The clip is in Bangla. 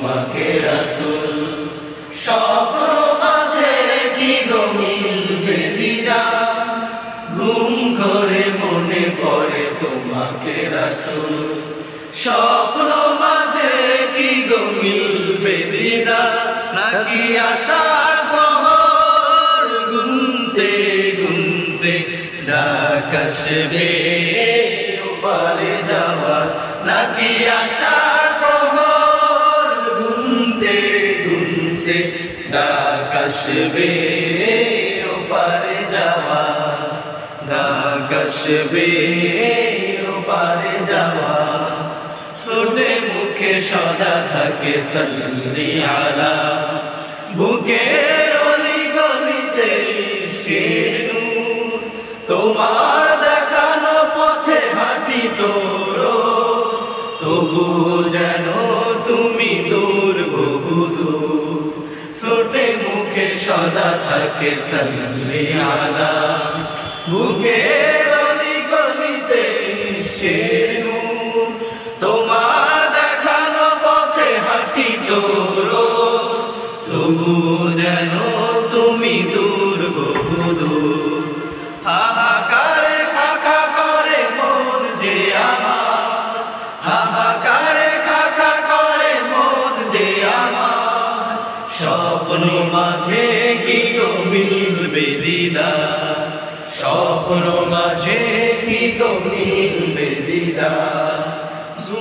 তোমাকে রাসূল স্বপ্ন মাঝে কি গো মিলবে দিদার ঘুম করে মনে পড়ে তোমাকে রাসূল স্বপ্ন মাঝে কি গো মিলবে দিদার নাকি আশার প্রহর গুনতে গুনতে ডাক আসবে ওপারে যাওয়ার নাকি আশার প্রহর গুনতে গুনতে ডাক আসবে ওপারে যাওয়ার ডাক আসবে ওপারে যাওয়ার ঠোঁটে মুখে সদা থাকে সাল্লি আলা বুকের অলি গলিতে ইশকের নূর তোমার দেখানো পথে হাঁটি তোর তবু যেন তুমি দূর বহু দূর ঠোঁটে মুখে সদা থাকে সাল্লি আলা বুকের অলি গলিতে ইশকের নূর তোমার দেখানো পথে হাঁটি তোর তবু যেন তুমি দূর বহু দূর হাহাকারে খাখা করে মন যে আমার হাহাকারে খাখা করে মন যে আমার স্বপ্ন মাঝে কি গো মিলবে দিদার স্বপ্ন মাঝে কি গো মিলবে দিদার